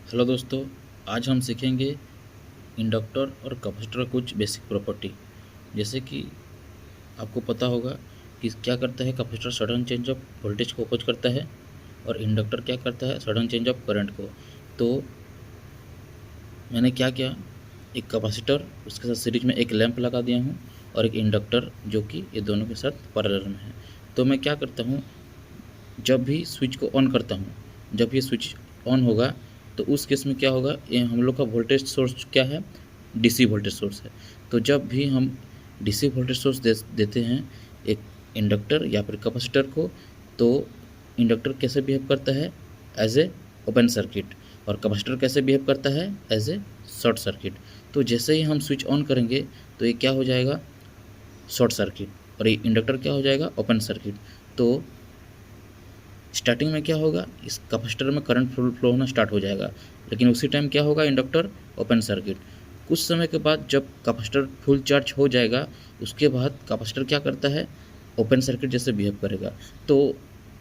Hello दोस्तों, आज हम सीखेंगे इंडक्टर और कैपेसिटर कुछ बेसिक प्रॉपर्टी। जैसे कि आपको पता होगा कि क्या करता है capacitor, sudden change of voltage को अपोज करता है और इंडक्टर क्या करता है, सडन चेंज ऑफ करंट को। तो मैंने क्या किया, एक कैपेसिटर उसके साथ सीरीज में एक लैंप लगा दिया हूँ और एक इंडक्टर जो कि ये दोनों के साथ पैरेलल में है। तो मैं क्या करता हूँ, जब भी स्विच को ऑन करता हूँ, जब ये स्विच ऑन होगा तो उस केस में क्या होगा, ये हम लोग का वोल्टेज सोर्स क्या है, डीसी वोल्टेज सोर्स है। तो जब भी हम डीसी वोल्टेज सोर्स देते हैं एक इंडक्टर या फिर कैपेसिटर को, तो इंडक्टर कैसे बिहेव करता है, एज ए ओपन सर्किट, और कैपेसिटर कैसे बिहेव करता है, एज ए शॉर्ट सर्किट। तो जैसे ही हम स्विच ऑन करेंगे तो ये क्या हो जाएगा, शॉर्ट सर्किट, और ये इंडक्टर क्या हो जाएगा, ओपन सर्किट। तो स्टार्टिंग में क्या होगा, इस कैपेसिटर में करंट फ्लो होना स्टार्ट हो जाएगा, लेकिन उसी टाइम क्या होगा, इंडक्टर ओपन सर्किट। कुछ समय के बाद जब कैपेसिटर फुल चार्ज हो जाएगा, उसके बाद कैपेसिटर क्या करता है, ओपन सर्किट जैसे बिहेव करेगा। तो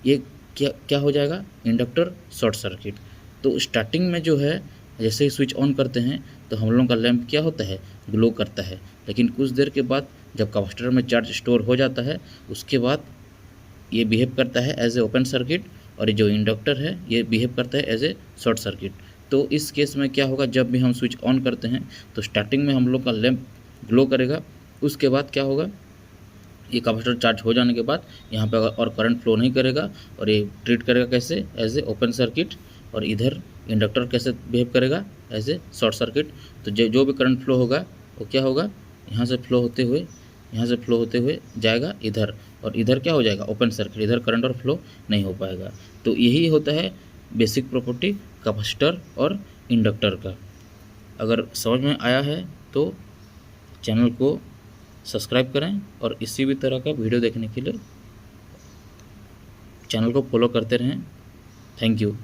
ये क्या क्या हो जाएगा, इंडक्टर शॉर्ट सर्किट। तो स्टार्टिंग में जो है, जैसे ही स्विच ऑन करते हैं तो हम लोगों का लैंप क्या होता है, ग्लो करता है। लेकिन कुछ देर के बाद जब कैपेसिटर में चार्ज स्टोर हो जाता है, उसके बाद ये बिहेव करता है एज ए ओपन सर्किट, और ये जो इंडक्टर है ये बिहेव करता है एज ए शॉर्ट सर्किट। तो इस केस में क्या होगा, जब भी हम स्विच ऑन करते हैं तो स्टार्टिंग में हम लोग का लैंप ग्लो करेगा। उसके बाद क्या होगा, ये कैपेसिटर चार्ज हो जाने के बाद यहाँ पे और करंट फ्लो नहीं करेगा, और ये ट्रीट करेगा कैसे, एज ए ओपन सर्किट। और इधर इंडक्टर कैसे बिहेव करेगा, एज ए शॉर्ट सर्किट। तो जो भी करंट फ्लो होगा वो क्या होगा, यहाँ से फ्लो होते हुए, यहाँ से फ्लो होते हुए जाएगा इधर, और इधर क्या हो जाएगा, ओपन सर्किट, इधर करंट और फ्लो नहीं हो पाएगा। तो यही होता है बेसिक प्रॉपर्टी कैपेसिटर और इंडक्टर का। अगर समझ में आया है तो चैनल को सब्सक्राइब करें, और इसी भी तरह का वीडियो देखने के लिए चैनल को फॉलो करते रहें। Thank you.